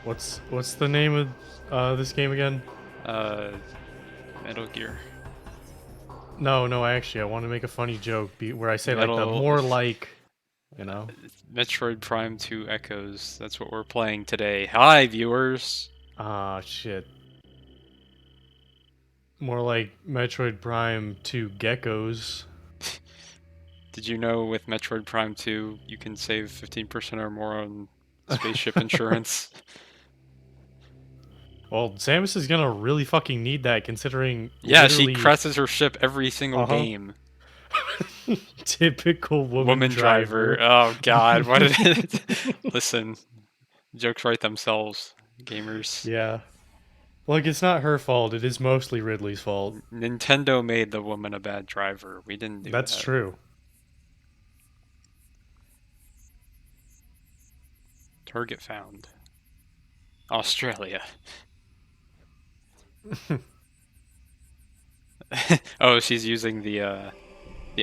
What's the name of this game again? Uh, Metal Gear. No, I want to make a funny joke where I say like the Metal... more like, you know. Metroid Prime 2 Echoes. That's what we're playing today. Hi, viewers! Ah, shit. More like Metroid Prime 2 Geckos. Did you know with Metroid Prime 2 you can save 15% or more on spaceship insurance? Well, Samus is gonna really fucking need that considering Yeah, she literally, crashes her ship every single uh-huh. game. Typical woman Woman driver. driver. Oh god, what did it? Listen, jokes write themselves, gamers. Yeah. Look, it's not her fault. It is mostly Ridley's fault. Nintendo made the woman a bad driver. We didn't do That's that. true. Target found. Australia. Oh, she's using the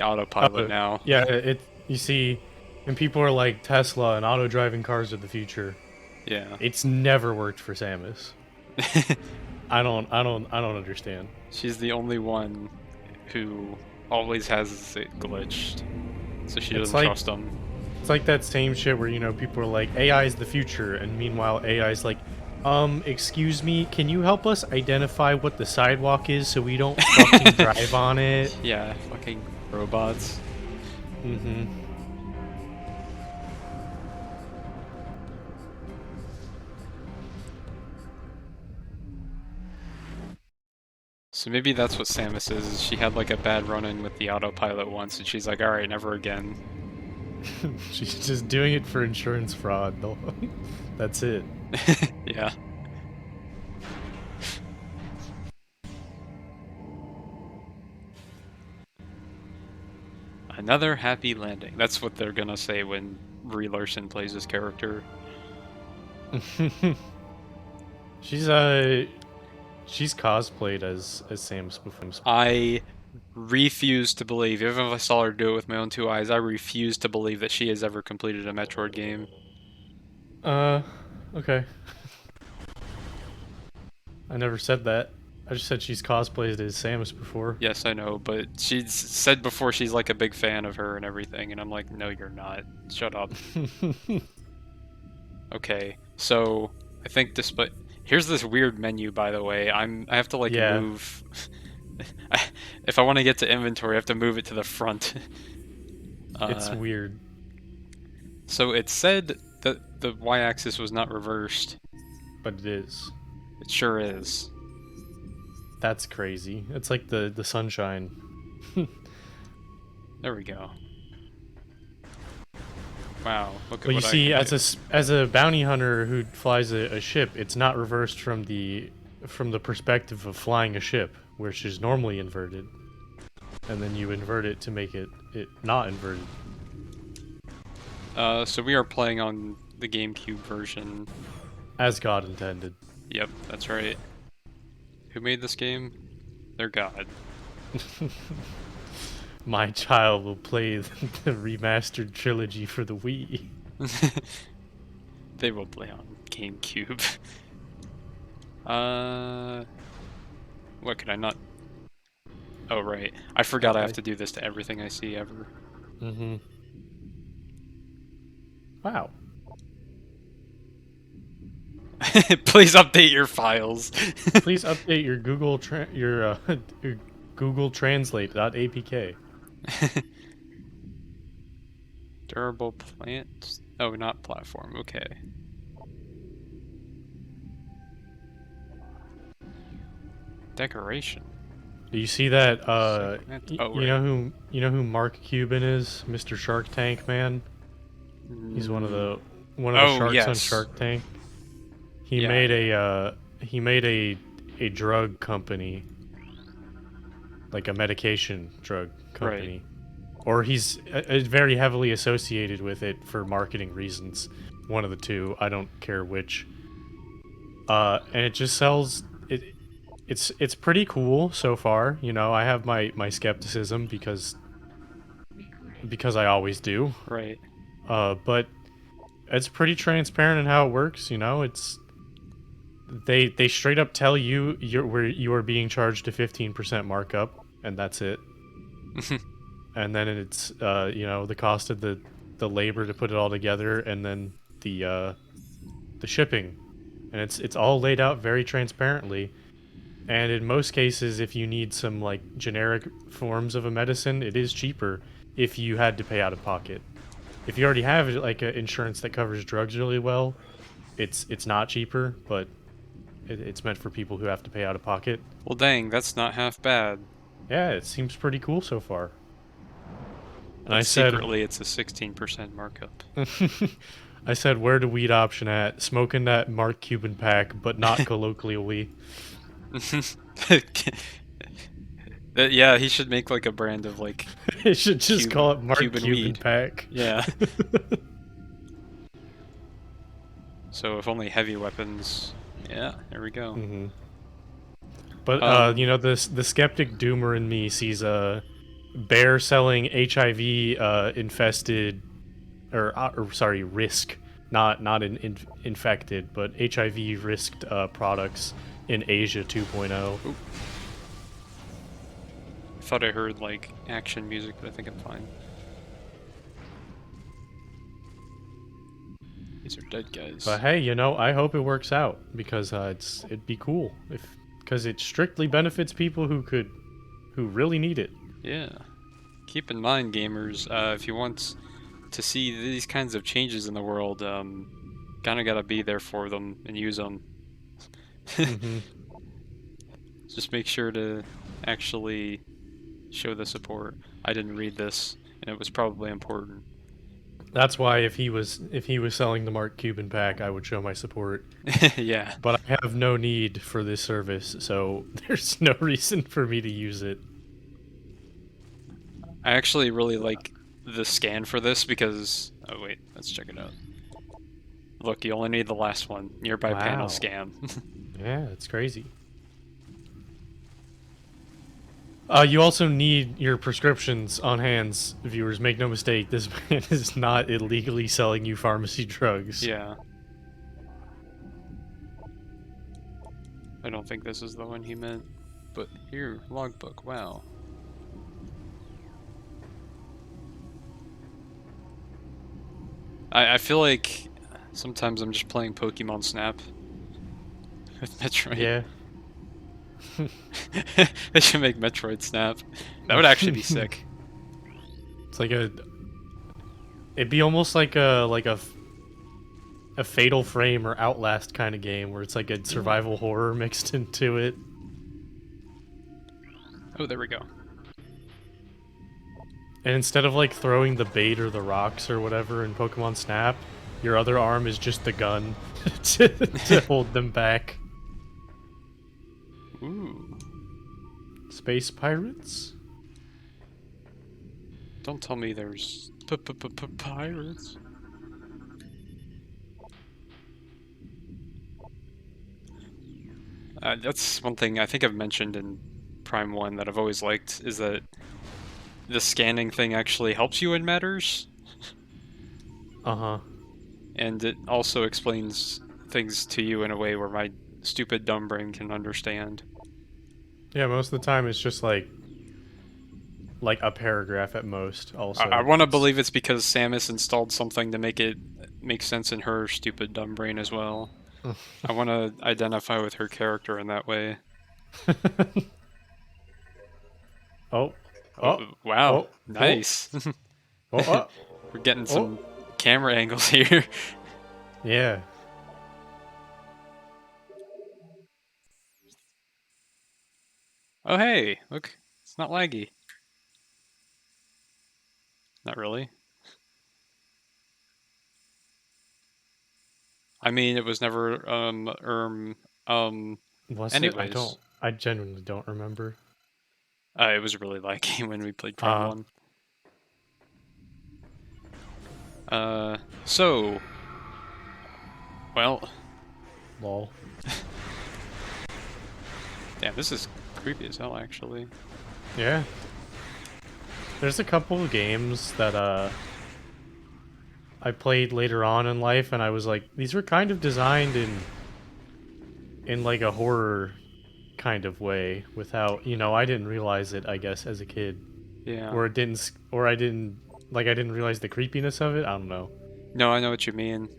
autopilot Uh, now. yeah, you see, and people are like Tesla and auto-driving cars are the future. Yeah. It's never worked for Samus. I don't understand. She's the only one who always has it glitched, so she It's doesn't like trust them. it's like that same shit where people are like AI is the future, and meanwhile AI is like, excuse me, can you help us identify what the sidewalk is so we don't fucking drive on it? Yeah, fucking robots. Mm-hmm. So maybe that's what Samus is. She had like a bad run-in with the autopilot once, and she's like, "All right, never again." She's just doing it for insurance fraud. Though. That's it. Yeah. Another happy landing. That's what they're gonna say when Brie Larson plays this character. she's uh she's cosplayed as Samus before. I refuse to believe, even if I saw her do it with my own two eyes, I refuse to believe that she has ever completed a Metroid game. Uh, okay. I never said that. I just said she's cosplayed as Samus before. Yes, I know, but she's said before she's like a big fan of her and everything, and I'm like, no, you're not. Shut up. Okay, so I think display. Here's this weird menu, by the way. I have to like Yeah, move. If I want to get to inventory, I have to move it to the front. it's Uh, weird, so it said that the y-axis was not reversed. but it is. It sure is. That's crazy. It's like the sunshine. There we go. Wow, look at Well, you what I see, can do. as a bounty hunter who flies a ship, it's not reversed from the perspective of flying a ship, which is normally inverted, and then you invert it to make it not inverted. So we are playing on the GameCube version. As God intended. Yep, that's right. Who made this game? They're God. My child will play the remastered trilogy for the Wii. They will play on GameCube. Uh, what could I not? Oh right, I forgot I have to do this to everything I see ever. Mm-hmm. Wow. Please update your files. Please update your Google Translate.apk. Durable plant? Oh, not platform. Okay. Decoration. Do you see that? Segment. Oh You right. know who Mark Cuban is, Mr. Shark Tank man. He's Mm, one of the oh sharks on yes. Shark Tank. Yeah. He made a drug company, like a medication drug Right. company, or he's very heavily associated with it for marketing reasons. One of the two, I don't care which. And it just sells it. It's pretty cool so far. You know, I have my skepticism because I always do. Right. But it's pretty transparent in how it works. You know, They straight up tell you you are being charged a 15% markup, and that's it. And then it's you know, the cost of the labor to put it all together, and then the shipping, and it's all laid out very transparently. And in most cases, if you need some like generic forms of a medicine, it is cheaper if you had to pay out of pocket. If you already have like an insurance that covers drugs really well, it's not cheaper, but it's meant for people who have to pay out of pocket. Well, dang, that's not half bad. Yeah, it seems pretty cool so far. And But I said, secretly, it's a 16% markup. I said, where the weed option at? Smoking that Mark Cuban pack, but not colloquially. Yeah, he should make like a brand of like It should just call it Mark Cuban Cuban weed. pack. Yeah. So if only heavy weapons. Yeah, there we go. Mm-hmm. But you know, the skeptic doomer in me sees a bear selling HIV infested, or sorry, risk, not infected, but HIV risked products in Asia 2.0. Oop. I thought I heard like action music, but I think I'm fine. These are dead guys. But hey, you know, I hope it works out, because it'd be cool because it strictly benefits people who really need it. Yeah. Keep in mind, gamers, if you want to see these kinds of changes in the world, kinda gotta be there for them and use them. Mm-hmm. Just make sure to actually show the support. I didn't read this, and it was probably important. That's why if he was selling the Mark Cuban pack, I would show my support. Yeah. But I have no need for this service, so there's no reason for me to use it. I actually really like the scan for this because... Oh wait, let's check it out. Look, you only need the last one. Nearby panel Wow. scan. Yeah, it's crazy. You also need your prescriptions on hands, viewers. Make no mistake, this man is not illegally selling you pharmacy drugs. Yeah. I don't think this is the one he meant. But here, logbook, wow. I feel like sometimes I'm just playing Pokemon Snap with Metroid. Yeah. They should make Metroid Snap. That would actually be sick. It's like it'd be almost like a Fatal Frame or Outlast kind of game where it's like a survival horror mixed into it. Oh, there we go. And instead of like throwing the bait or the rocks or whatever in Pokemon Snap, your other arm is just the gun to hold them back. Ooh. Space pirates? Don't tell me there's pirates. That's one thing I think I've mentioned in Prime 1 that I've always liked, is that the scanning thing actually helps you in matters. Uh-huh. And it also explains things to you in a way where my stupid dumb brain can understand. Yeah, most of the time it's just like a paragraph at most. Also, I want to believe it's because Samus installed something to make it make sense in her stupid dumb brain as well. I want to identify with her character in that way. Oh. Wow. Oh, Nice. Oh. We're getting some camera angles here. Yeah. Oh, hey, look. It's not laggy. Not really. I mean, it was never, Was anyways. it? I genuinely don't remember. It was really laggy when we played Prime 1. So... Well... Lol. Damn, this is creepy as hell, actually. Yeah. There's a couple of games that, I played later on in life, and I was like, these were kind of designed in like a horror kind of way without, I didn't realize it, I guess, as a kid. Yeah. Or it didn't or I didn't like I didn't realize the creepiness of it. I don't know. No, I know what you mean.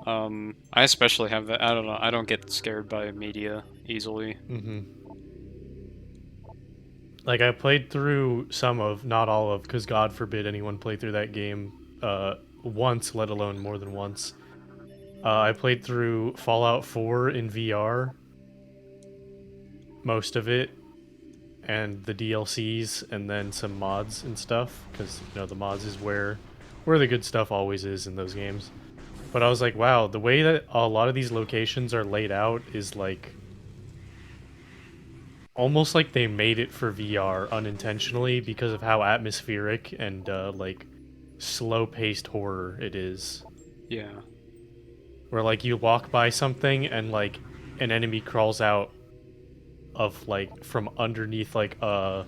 I especially have that. I don't know. I don't get scared by media easily. Mhm. Like I played through some of, not all of, cuz God forbid anyone play through that game once, let alone more than once. I played through Fallout 4 in VR, most of it, and the DLCs, and then some mods and stuff, because the mods is where the good stuff always is in those games. But I was like, wow, the way that a lot of these locations are laid out is like almost like they made it for VR unintentionally because of how atmospheric and like slow-paced horror it is. Yeah. Where like you walk by something and like an enemy crawls out of like from underneath like a,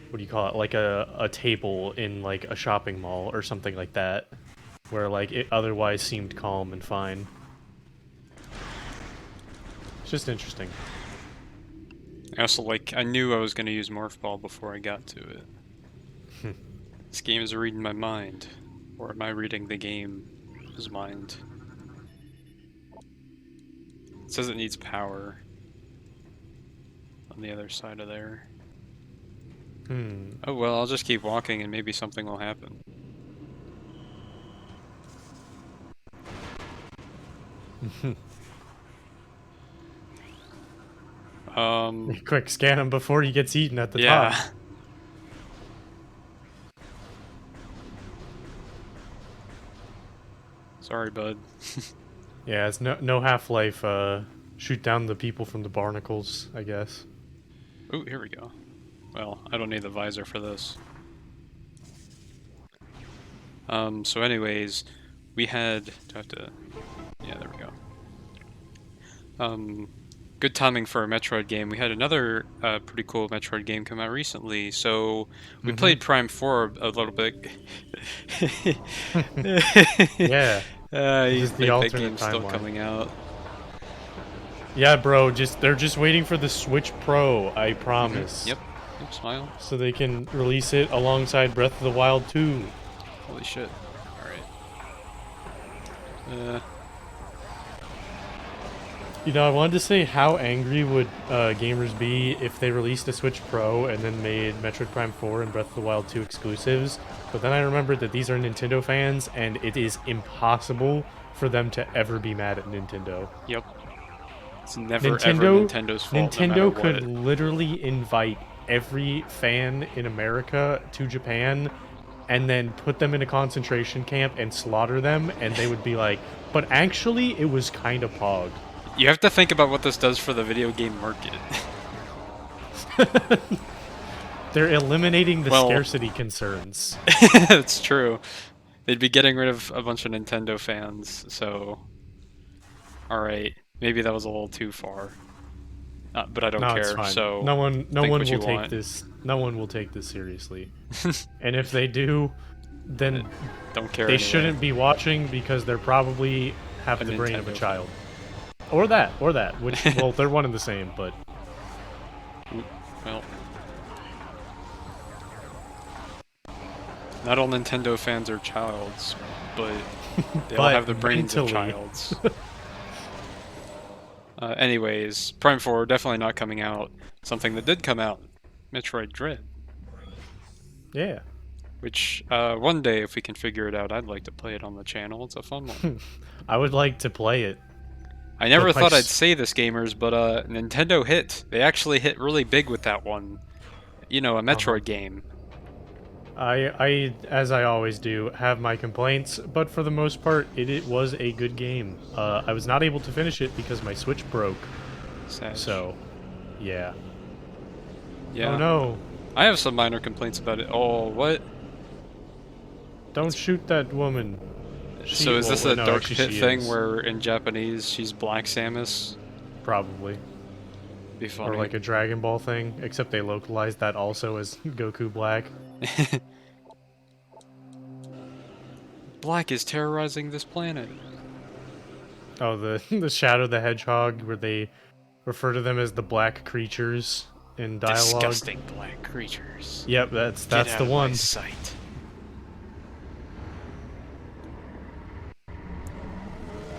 what do you call it, like a table in like a shopping mall or something like that, where like it otherwise seemed calm and fine. It's just interesting. I also I knew I was going to use Morph Ball before I got to it. This game is reading my mind. Or am I reading the game's mind? It says it needs power on the other side of there. Oh well, I'll just keep walking and maybe something will happen. Quick, scan him before he gets eaten at the yeah. top. Sorry, bud. Yeah, it's no Half-Life, shoot down the people from the barnacles, I guess. Oh, here we go. Well, I don't need the visor for this. So anyways, we had... Do I have to... Yeah, there we go. Good timing for a Metroid game. We had another pretty cool Metroid game come out recently. So we played Prime 4 a little bit. Yeah. You This is the think that alternate game's still timeline. coming out? Yeah, bro, they're just waiting for the Switch Pro, I promise. Yep. Yep, smile. So they can release it alongside Breath of the Wild 2. Holy shit. Alright. I wanted to say, how angry would gamers be if they released a Switch Pro and then made Metroid Prime 4 and Breath of the Wild 2 exclusives, but then I remembered that these are Nintendo fans, and it is impossible for them to ever be mad at Nintendo. Yep. It's never ever Nintendo's fault, Nintendo no matter could what. literally invite every fan in America to Japan and then put them in a concentration camp and slaughter them, and they would be like, but actually, it was kind of pog. You have to think about what this does for the video game market. They're eliminating the scarcity concerns. It's true. They'd be getting rid of a bunch of Nintendo fans, so... Alright, maybe that was a little too far. But I don't care, It's fine. so... No one will take want. this. No one will take this seriously. And if they do, then don't care they anyway. shouldn't be watching because they're probably have the brain of a child. Or that, which, well, they're one and the same, but... Well... Not all Nintendo fans are childs, but they all have the brains of childs. Anyways, Prime 4 definitely not coming out. Something that did come out, Metroid Dread. Yeah. Which, one day, if we can figure it out, I'd like to play it on the channel. It's a fun one. I would like to play it. I never thought I'd say this, gamers, but Nintendo hit. They actually hit really big with that one. You know, a Metroid game. I, as I always do, have my complaints, but for the most part, it was a good game. I was not able to finish it because my Switch broke. Sad. So, yeah. Yeah. Oh no. I have some minor complaints about it. Oh, what? Don't shoot that woman. So is this a Dark Pit thing where in Japanese she's Black Samus? Probably. Be funny. Or like a Dragon Ball thing, except they localized that also as Goku Black. Black is terrorizing this planet. Oh, the the Shadow the Hedgehog, where they refer to them as the black creatures in dialogue. Disgusting black creatures. Yep, Get that's out the of my one. sight.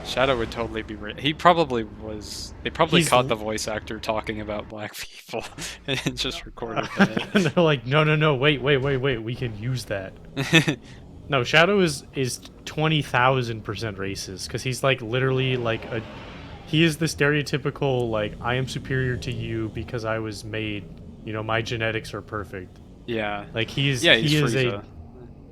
Shadow would totally be. He probably was. They probably He's caught the voice actor talking about black people and just recorded and they're like, no, no, no, wait, wait, wait, wait, we can use that. that. No, Shadow is 20,000% racist because he's like literally like a. He is the stereotypical like I am superior to you because I was made. You know, my genetics are perfect. Yeah. Like Yeah, he's Frieza.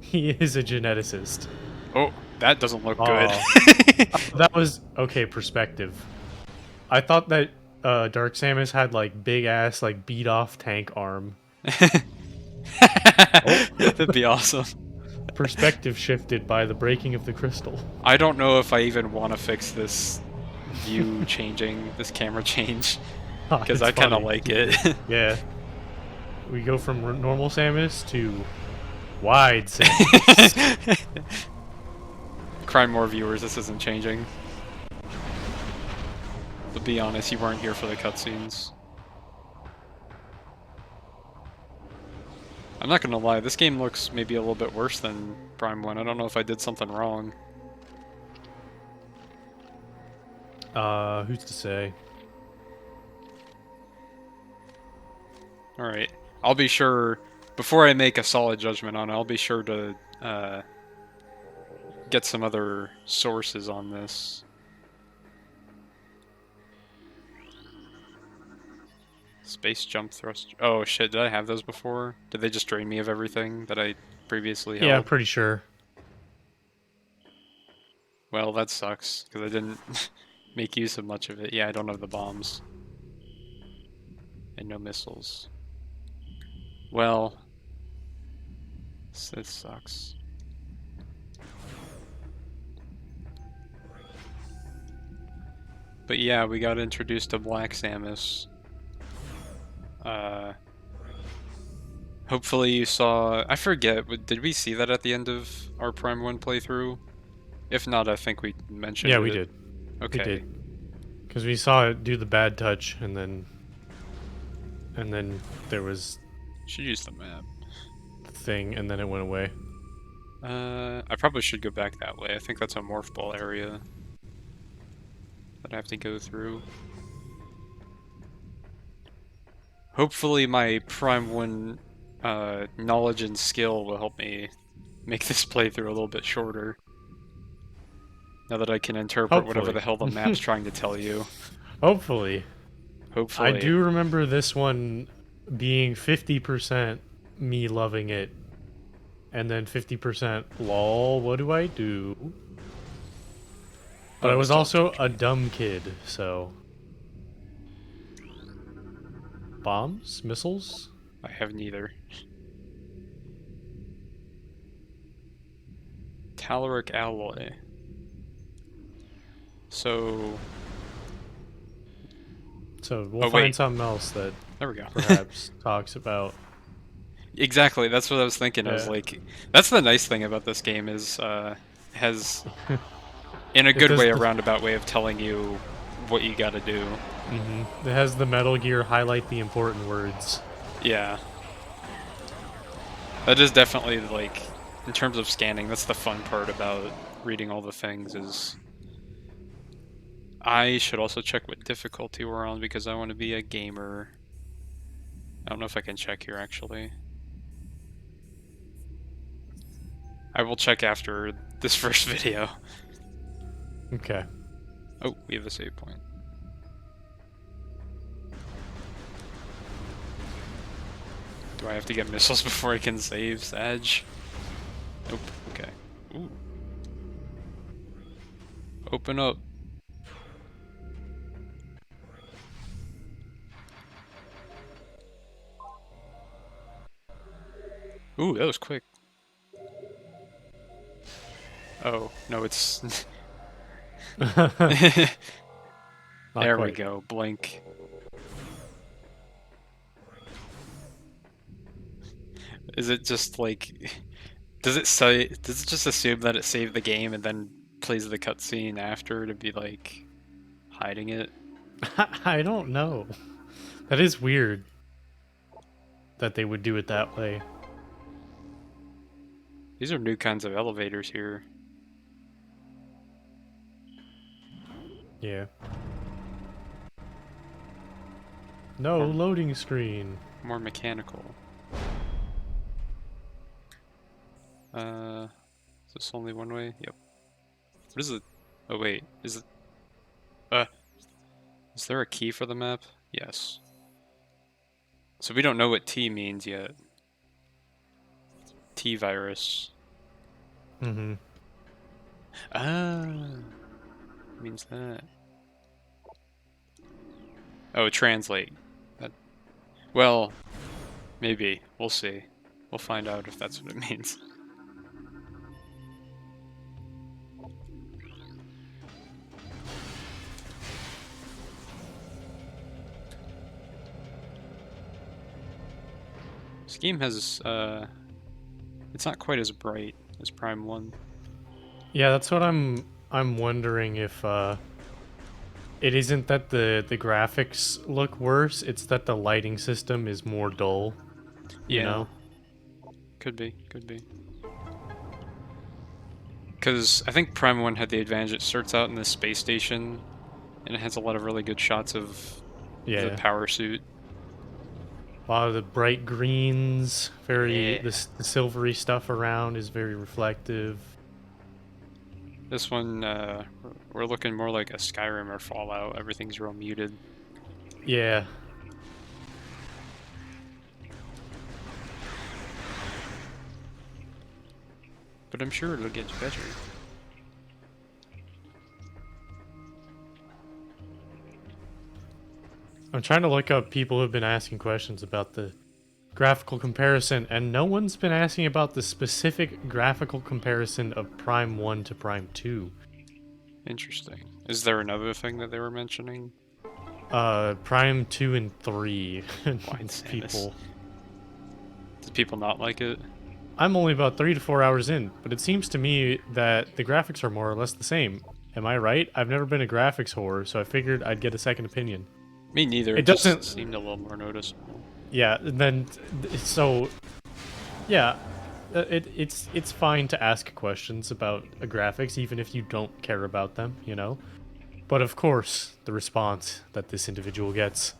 he is a geneticist. Oh, that doesn't look good. Oh, that was okay. Perspective. I thought that Dark Samus had like big ass like beat off tank arm. Oh, That'd be awesome. perspective shifted by the breaking of the crystal. I don't know if I even want to fix this view changing, this camera change, because It's I kind of funny. like it. Yeah, we go from normal Samus to wide Samus. Crime more viewers, this isn't changing. But be honest, you weren't here for the cutscenes. I'm not gonna lie, this game looks maybe a little bit worse than Prime 1. I don't know if I did something wrong. Who's to say? Alright. I'll be sure, before I make a solid judgment on it, I'll be sure to get some other sources on this. Space jump thrust. Oh shit, did I have those before? Did they just drain me of everything that I previously held? Yeah, pretty sure. Well, that sucks, because I didn't make use of much of it. Yeah, I don't have the bombs. And no missiles. Well, this sucks. But yeah, we got introduced to Black Samus. Hopefully you saw... I forget, did we see that at the end of our Prime 1 playthrough? If not, I think we mentioned it. Yeah, we did. Okay. We did. Because we saw it do the bad touch, and then there was Should use the map. the thing, and then it went away. I probably should go back that way. I think that's a morph ball area that I have to go through. Hopefully my Prime 1 knowledge and skill will help me make this playthrough a little bit shorter. Now that I can interpret whatever Hopefully. the hell the map's trying to tell you. Hopefully. Hopefully. I do remember this one being 50% me loving it, and then 50% lol, what do I do? But I was also a dumb kid, so... Bombs? Missiles? I have neither. Telluric alloy. So we'll find something else that there we go. perhaps talks about... Exactly, that's what I was thinking. I was like, that's the nice thing about this game is has in a good way a roundabout way of telling you what you gotta do. It has the Metal Gear highlight the important words. Yeah. That is definitely, like, in terms of scanning, that's the fun part about reading all the things is... I should also check what difficulty we're on because I want to be a gamer. I don't know if I can check here, actually. I will check after this first video. Okay. Oh, we have a save point. Do I have to get missiles before I can save, Sag? Nope. Okay. Ooh. Open up. Ooh, that was quick. Oh, no, it's... There we go, blink. Is it just like... Does it just assume that it saved the game and then plays the cutscene after to be like hiding it. I don't know. That is weird that they would do it that way. These are new kinds of elevators here. Yeah. No loading screen. More mechanical. Is this only one way? Yep. What is it? Oh wait, is it? Is there a key for the map? Yes. So we don't know what T means yet. T virus. Mm-hmm. Ah, means that. Oh, translate. That. Well, maybe. We'll see. We'll find out if that's what it means. This game has, it's not quite as bright as Prime 1. Yeah, that's what I'm wondering if it isn't that the graphics look worse, it's that the lighting system is more dull. You know? Could be, could be. Because I think Prime 1 had the advantage, it starts out in this space station, and it has a lot of really good shots of the power suit. A lot of the bright greens, very Yeah. the silvery stuff around is very reflective. This one, we're looking more like a Skyrim or Fallout. Everything's real muted. Yeah. But I'm sure it'll get better. I'm trying to look up people who've been asking questions about the graphical comparison, and no one's been asking about the specific graphical comparison of Prime 1 to Prime 2. Interesting. Is there another thing that they were mentioning? Prime 2 and 3. People. Did people not like it? I'm only about 3 to 4 hours in, but it seems to me that the graphics are more or less the same. Am I right? I've never been a graphics whore, so I figured I'd get a second opinion. Me neither. It doesn't just seemed a little more noticeable. Yeah, then so yeah, it's fine to ask questions about graphics even if you don't care about them, you know. But of course, the response that this individual gets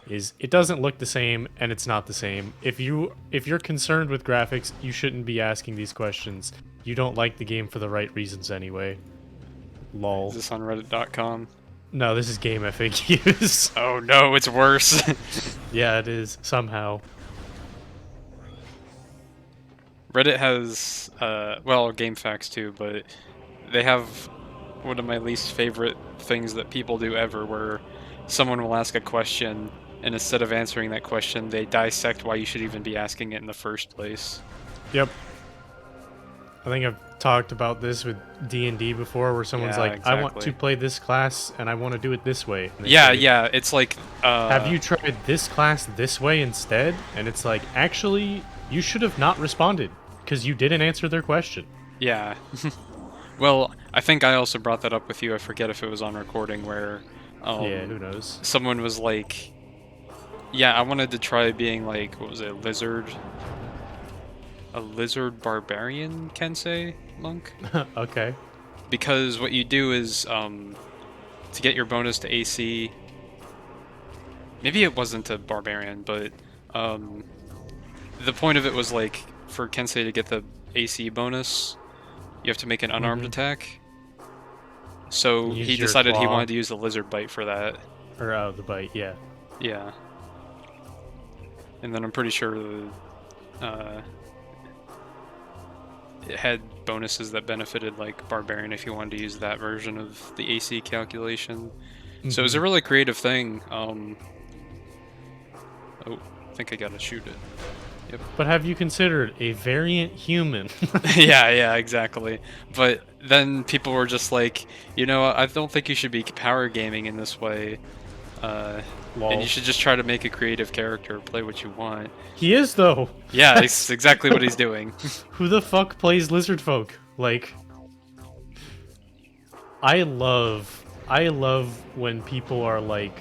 is it doesn't look the same and it's not the same. If you're concerned with graphics, you shouldn't be asking these questions. You don't like the game for the right reasons anyway. Lol. Is this on reddit.com? No, this is game FAQs. Oh no, it's worse. Yeah, it is somehow. Reddit has, well, GameFAQs too, but they have one of my least favorite things that people do ever, where someone will ask a question, and instead of answering that question, they dissect why you should even be asking it in the first place. Yep. I think I've talked about this with D&D before, where someone's Yeah, like, exactly. I want to play this class, and I want to do it this way. And they Yeah, say, yeah, it's like, have you tried this class this way instead? And it's like, actually, you should have not responded, because you didn't answer their question. Yeah. Well, I think I also brought that up with you. I forget if it was on recording where... yeah, who knows? Someone was like... Yeah, I wanted to try being like, what was it, a lizard barbarian Kensei monk? Okay. Because what you do is, to get your bonus to AC... Maybe it wasn't a barbarian, but the point of it was like, for Kensei to get the AC bonus, you have to make an unarmed attack. So Use he your decided he claw. wanted to use the lizard bite for that. Or the bite, yeah. Yeah. And then I'm pretty sure it had bonuses that benefited like Barbarian if you wanted to use that version of the AC calculation. So it was a really creative thing. Oh, I think I gotta shoot it. Yep. But have you considered a variant human? Yeah, exactly. But then people were just like, you know, I don't think you should be power gaming in this way. Lol. And you should just try to make a creative character, play what you want. He is, though. Yeah, it's exactly what he's doing. Who the fuck plays lizard folk? Like, I love when people are like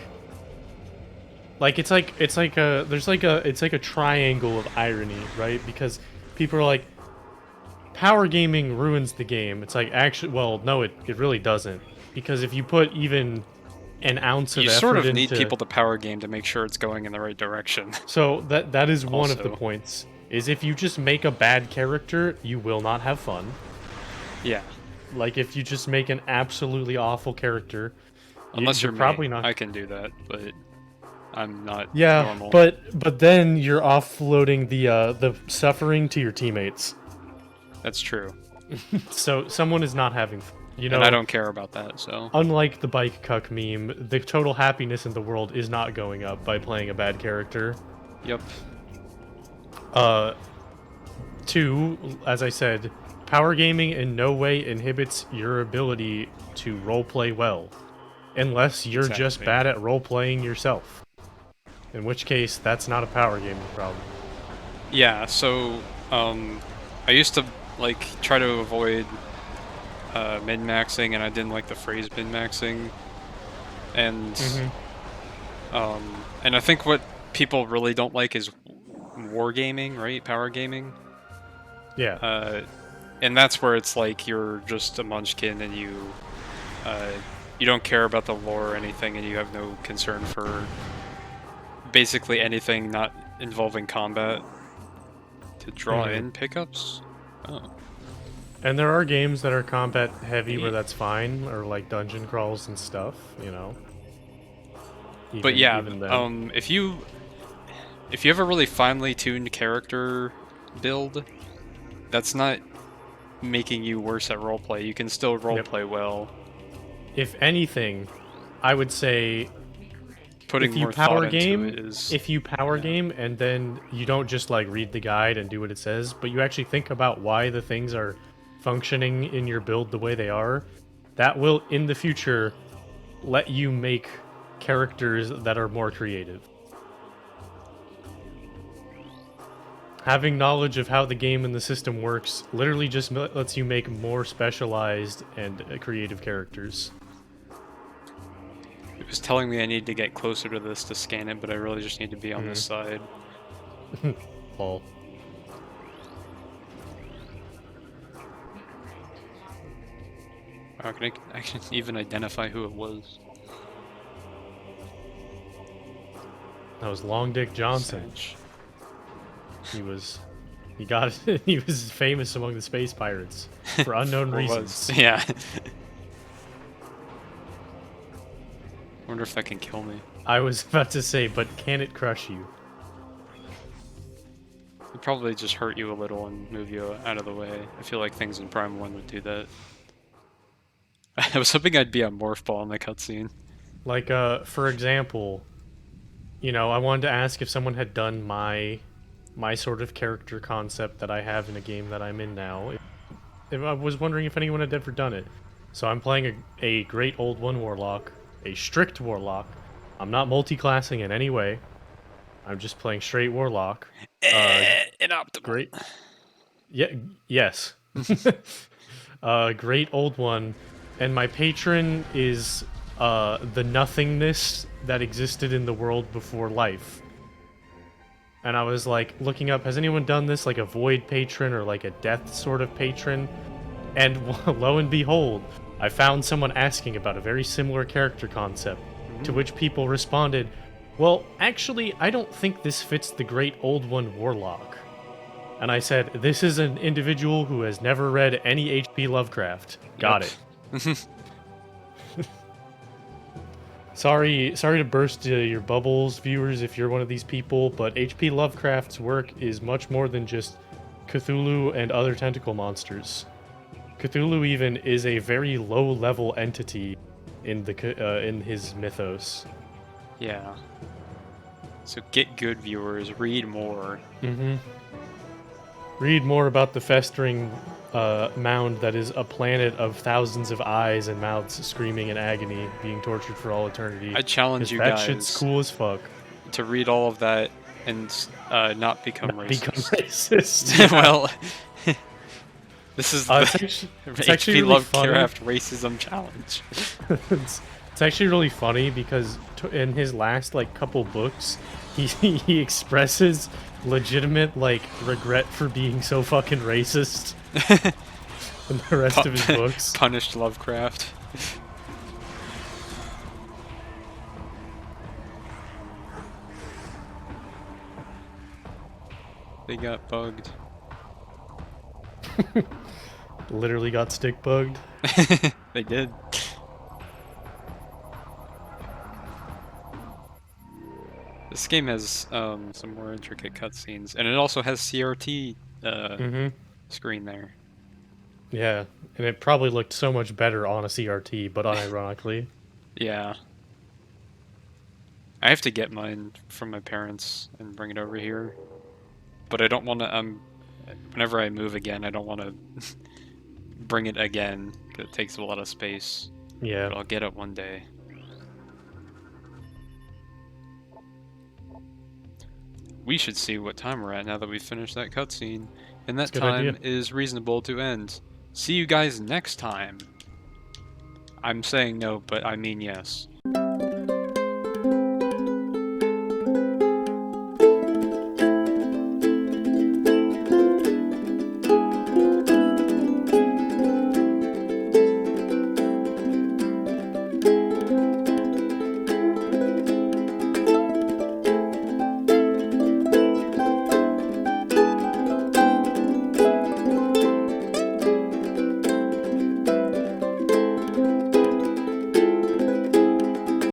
it's like a there's like a it's like a triangle of irony, right? Because people are like, power gaming ruins the game. It's like, actually, well, no, it really doesn't, because if you put even an ounce of You sort effort of need into, people to power game to make sure it's going in the right direction. so that is one of the Also, points, is if you just make a bad character, you will not have fun. yeah. Like, if you just make an absolutely awful character, Unless you're you're me, probably not. I can do that, but I'm not Yeah, normal. but then you're offloading the suffering to your teammates. That's true. So someone is not having fun. You And I know, don't care about that, so. unlike the bike cuck meme, the total happiness in the world is not going up by playing a bad character. Yep. Uh, Two, as I said, power gaming in no way inhibits your ability to roleplay well, unless you're just Exactly. bad at roleplaying yourself. In which case, that's not a power gaming problem. Yeah, so, I used to, like, try to avoid min-maxing, and I didn't like the phrase min-maxing. And, and I think what people really don't like is wargaming, right? Power gaming. Yeah. And that's where it's like you're just a munchkin and you don't care about the lore or anything, and you have no concern for basically anything not involving combat to draw in pickups. Oh. And there are games that are combat heavy where that's fine, or like dungeon crawls and stuff, you know. But yeah, even then. if you have a really finely tuned character build, that's not making you worse at roleplay. You can still roleplay well. If anything, I would say, Putting more thought into it is. if you power game and then you don't just like read the guide and do what it says, but you actually think about why the things are functioning in your build the way they are, that will in the future let you make characters that are more creative. Having knowledge of how the game and the system works literally just lets you make more specialized and creative characters. It was telling me I need to get closer to this to scan it, but I really just need to be on this side. Paul. Wow, I can even identify who it was. That was Long Dick Johnson. He got it. He was famous among the space pirates for unknown reasons. Yeah. Wonder if that can kill me. I was about to say, but can it crush you? It'd probably just hurt you a little and move you out of the way. I feel like things in Prime 1 would do that. I was hoping I'd be a morph ball in the cutscene. Like, for example, you know, I wanted to ask if someone had done my sort of character concept that I have in a game that I'm in now. If I was wondering if anyone had ever done it. So I'm playing a great old one warlock, a strict warlock. I'm not multi-classing in any way. I'm just playing straight warlock. Inoptimal. Great. Yeah. Yes. Great old one, and my patron is the nothingness that existed in the world before life. And I was like looking up, has anyone done this, like a void patron or like a death sort of patron? And lo and behold, I found someone asking about a very similar character concept, to which people responded, well, actually, I don't think this fits the Great Old One Warlock. And I said, this is an individual who has never read any H.P. Lovecraft. Got it. Sorry to burst your bubbles, viewers, if you're one of these people, but H.P. Lovecraft's work is much more than just Cthulhu and other tentacle monsters. Cthulhu even is a very low-level entity in his mythos. Yeah. So get good, viewers. Read more. Read more about the festering mound that is a planet of thousands of eyes and mouths screaming in agony, being tortured for all eternity. I challenge you that guys shit's cool as fuck. to read all of that and not become racist. Become racist. Yeah. Well, This is It's the actually, it's actually HP really funny. Lovecraft racism challenge. It's actually really funny because in his last like couple books, he expresses legitimate like regret for being so fucking racist in the rest of his books. Punished Lovecraft. They got bugged. Literally got stick bugged. They did. This game has some more intricate cutscenes, and it also has CRT screen there. Yeah, and it probably looked so much better on a CRT, but unironically. Yeah. I have to get mine from my parents and bring it over here. But I don't want to, whenever I move again, I don't want to bring it again, because it takes a lot of space. Yeah. But I'll get it one day. We should see what time we're at now that we've finished that cutscene. And that time is reasonable to end. See you guys next time. I'm saying no, but I mean yes.